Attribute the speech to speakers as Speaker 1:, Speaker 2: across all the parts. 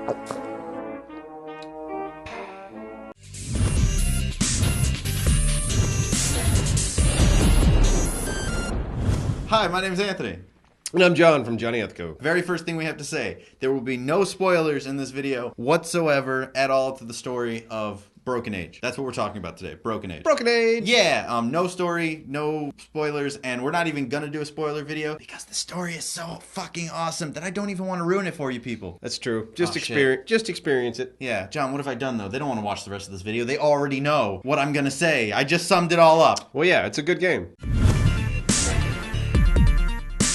Speaker 1: Hi, my name is Anthony.
Speaker 2: And I'm John from Johnny Ethco.
Speaker 1: Very first thing we have to say, there will be no spoilers in this video whatsoever at all to the story of Broken Age. That's what we're talking about today, Broken Age.
Speaker 2: Broken Age!
Speaker 1: Yeah, no story, no spoilers, and we're not even gonna do a spoiler video because the story is so fucking awesome that I don't even want to ruin it for you people.
Speaker 2: That's true. Just
Speaker 1: Shit.
Speaker 2: experience it.
Speaker 1: Yeah, John, what have I done though? They don't want to watch the rest of this video. They already know what I'm gonna say. I just summed it all up.
Speaker 2: Well, yeah, it's a good game.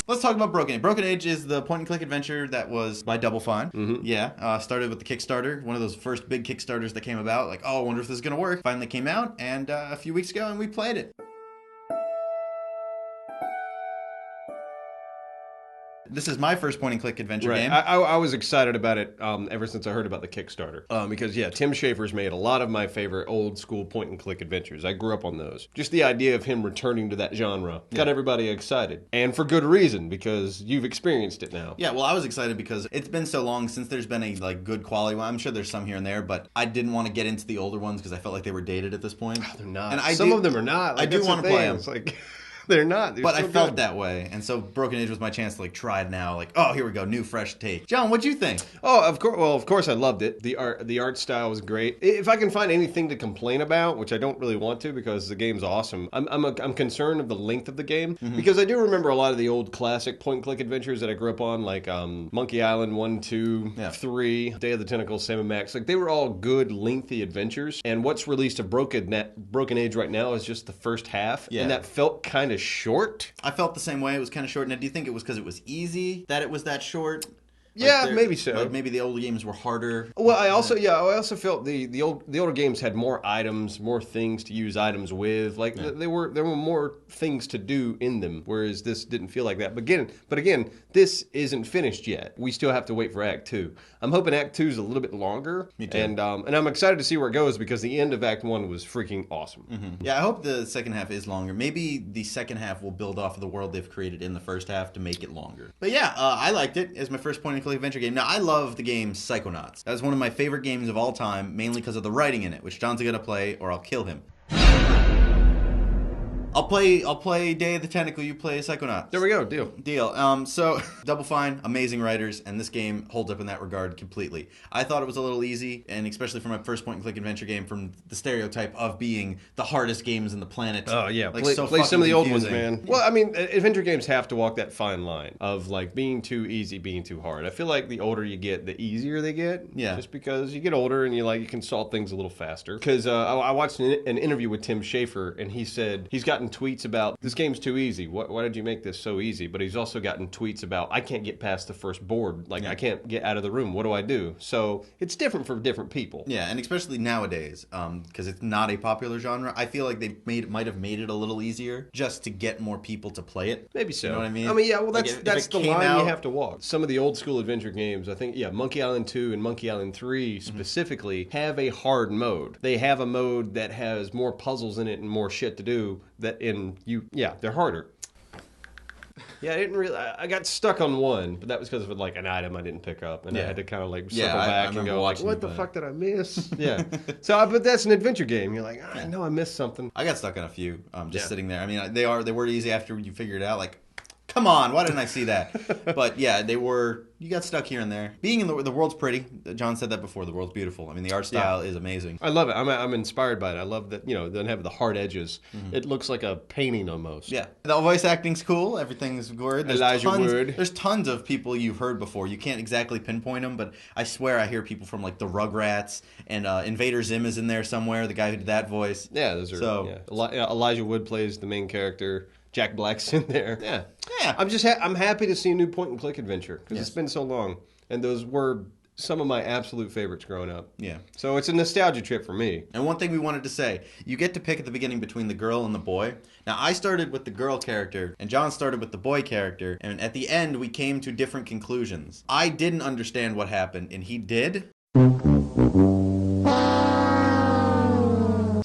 Speaker 1: Let's talk about Broken Age. Broken Age is the point-and-click adventure that was by Double Fine.
Speaker 2: Mm-hmm.
Speaker 1: Yeah, started with the Kickstarter, one of those first big Kickstarters that came about. Like, oh, I wonder if this is going to work. Finally came out, and a few weeks ago, and we played it. This is my first point-and-click adventure game.
Speaker 2: I was excited about it ever since I heard about the Kickstarter. Because, yeah, Tim Schafer's made a lot of my favorite old-school point-and-click adventures. I grew up on those. Just the idea of him returning to that genre got everybody excited. And for good reason, because you've experienced it now.
Speaker 1: Yeah, well, I was excited because it's been so long since there's been a good quality one. I'm sure there's some here and there, but I didn't want to get into the older ones because I felt like they were dated at this point.
Speaker 2: Oh, they're not.
Speaker 1: And
Speaker 2: some of them are not.
Speaker 1: I do want to play them.
Speaker 2: It's like... They're not. They're
Speaker 1: but
Speaker 2: so
Speaker 1: I felt
Speaker 2: good.
Speaker 1: that way, and so Broken Age was my chance to try it now. Oh, here we go, new fresh take. John, what'd you think?
Speaker 2: Oh, of course. Well, of course, I loved it. The art style was great. If I can find anything to complain about, which I don't really want to, because the game's awesome, I'm concerned of the length of the game because I do remember a lot of the old classic point-and-click adventures that I grew up on, like Monkey Island 1, 2, 3, Day of the Tentacles, Sam and Max. They were all good, lengthy adventures. And what's released of Broken Age right now is just the first half, and that felt kind of short.
Speaker 1: I felt the same way. It was kind of short. Now, do you think it was because it was easy that it was that short?
Speaker 2: Yeah, maybe so.
Speaker 1: Maybe the older games were harder.
Speaker 2: Well, I also felt the older games had more items, more things to use items with. There were more things to do in them, whereas this didn't feel like that. But again, this isn't finished yet. We still have to wait for Act 2. I'm hoping Act 2 is a little bit longer.
Speaker 1: Me too.
Speaker 2: And I'm excited to see where it goes because the end of Act 1 was freaking awesome.
Speaker 1: Mm-hmm. Yeah, I hope the second half is longer. Maybe the second half will build off of the world they've created in the first half to make it longer. But yeah, I liked it as my first point-and-click adventure game. Now, I love the game Psychonauts. That was one of my favorite games of all time, mainly because of the writing in it, which John's gonna play or I'll kill him. I'll play Day of the Tentacle, you play Psychonauts.
Speaker 2: There we go, deal.
Speaker 1: So, Double Fine, amazing writers, and this game holds up in that regard completely. I thought it was a little easy, and especially for my first point-and-click adventure game, from the stereotype of being the hardest games in the planet.
Speaker 2: Oh, yeah.
Speaker 1: Like,
Speaker 2: play some of the old ones,
Speaker 1: confusing.
Speaker 2: man. Well, I mean, adventure games have to walk that fine line of, being too easy, being too hard. I feel like the older you get, the easier they get.
Speaker 1: Yeah.
Speaker 2: Just because you get older and you can solve things a little faster. Because I watched an interview with Tim Schafer, and he said he's gotten tweets about, this game's too easy. Why did you make this so easy? But he's also gotten tweets about, I can't get past the first board. I can't get out of the room. What do I do? So it's different for different people.
Speaker 1: Yeah, and especially nowadays, because it's not a popular genre, I feel like they might have made it a little easier just to get more people to play it.
Speaker 2: Maybe so.
Speaker 1: You know what I mean?
Speaker 2: I mean, yeah, well, that's
Speaker 1: if
Speaker 2: the
Speaker 1: it came
Speaker 2: line
Speaker 1: out-
Speaker 2: you have to walk. Some of the old school adventure games, I think, Monkey Island 2 and Monkey Island 3 specifically have a hard mode. They have a mode that has more puzzles in it and more shit to do they're harder. Yeah, I got stuck on one, but that was because of an item I didn't pick up, and I had to kind of circle back and go what the fuck did I miss? Yeah. But that's an adventure game. You're like, I know I missed something.
Speaker 1: I got stuck on a few, sitting there. I mean, they were easy after you figure it out. Come on, why didn't I see that? But yeah, you got stuck here and there. Being in the world's pretty. John said that before. The world's beautiful. I mean, the art style is amazing.
Speaker 2: I love it. I'm inspired by it. I love that, it doesn't have the hard edges. It looks like a painting almost.
Speaker 1: Yeah. The voice acting's cool. Everything's good.
Speaker 2: Elijah Wood.
Speaker 1: There's tons of people you've heard before. You can't exactly pinpoint them, but I swear I hear people from the Rugrats, and Invader Zim is in there somewhere, the guy who did that voice.
Speaker 2: Yeah, those are, Elijah Wood plays the main character. Jack Black's in there. Yeah. I'm happy to see a new point-and-click adventure because it's been so long, and those were some of my absolute favorites growing up.
Speaker 1: Yeah.
Speaker 2: So it's a nostalgia trip for me.
Speaker 1: And one thing we wanted to say, you get to pick at the beginning between the girl and the boy. Now, I started with the girl character, and John started with the boy character, and at the end, we came to different conclusions. I didn't understand what happened, and he did.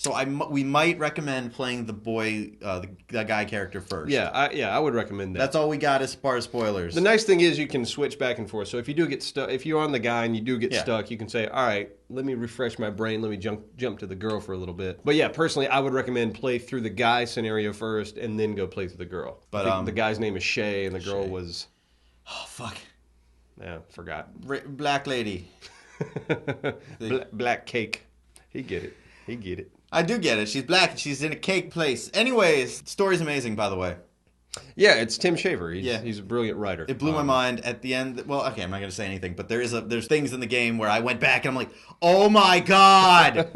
Speaker 1: So we might recommend playing the boy, the guy character first.
Speaker 2: Yeah, I would recommend that.
Speaker 1: That's all we got as far as spoilers.
Speaker 2: The nice thing is you can switch back and forth. So if you do get stuck, if you're on the guy and you do get stuck, you can say, all right, let me refresh my brain. Let me jump to the girl for a little bit. But yeah, personally, I would recommend play through the guy scenario first and then go play through the girl. But the guy's name is Shay and the girl was...
Speaker 1: Oh, fuck.
Speaker 2: Yeah, forgot.
Speaker 1: Black lady.
Speaker 2: Black cake. He get it.
Speaker 1: I do get it. She's black and she's in a cake place. Anyways, story's amazing, by the way.
Speaker 2: Yeah, it's Tim Shaver. He's a brilliant writer.
Speaker 1: It blew my mind at the end. Well, okay, I'm not going to say anything, but there's things in the game where I went back and I'm like, oh my god.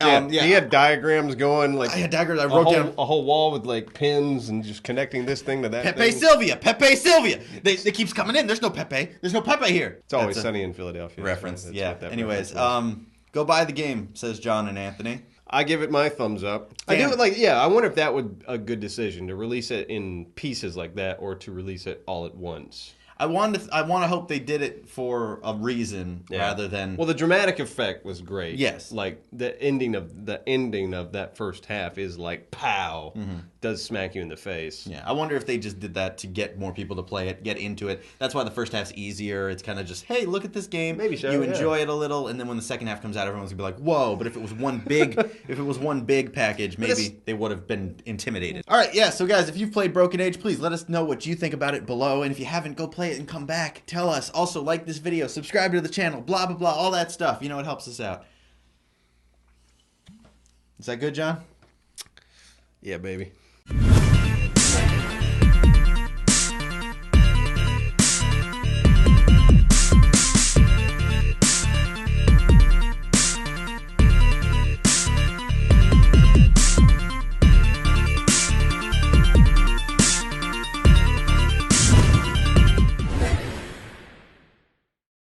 Speaker 2: He had diagrams going like
Speaker 1: I had diagrams. I wrote down
Speaker 2: a whole wall with like pins and just connecting this thing to that.
Speaker 1: Pepe Sylvia. They keeps coming in. There's no Pepe. There's no Pepe here.
Speaker 2: It's always sunny in Philadelphia.
Speaker 1: Reference. Yeah. Anyways, go buy the game, says John and Anthony.
Speaker 2: I give it my thumbs up.
Speaker 1: Damn.
Speaker 2: I wonder if that would a good decision to release it in pieces like that or to release it all at once.
Speaker 1: I want to hope they did it for a reason rather than.
Speaker 2: Well, the dramatic effect was great.
Speaker 1: Yes,
Speaker 2: like the ending of that first half is like pow, does smack you in the face.
Speaker 1: Yeah, I wonder if they just did that to get more people to play it, get into it. That's why the first half's easier. It's kind of just, hey, look at this game.
Speaker 2: Maybe so.
Speaker 1: You enjoy it a little, and then when the second half comes out, everyone's gonna be like, whoa. But if it was one big package, maybe they would have been intimidated. All right, yeah. So guys, if you've played Broken Age, please let us know what you think about it below, and if you haven't, go play it and come back. Tell us. Also, like this video, subscribe to the channel, blah blah blah, all that stuff. You know, it helps us out. Is that good, John?
Speaker 2: Yeah, baby.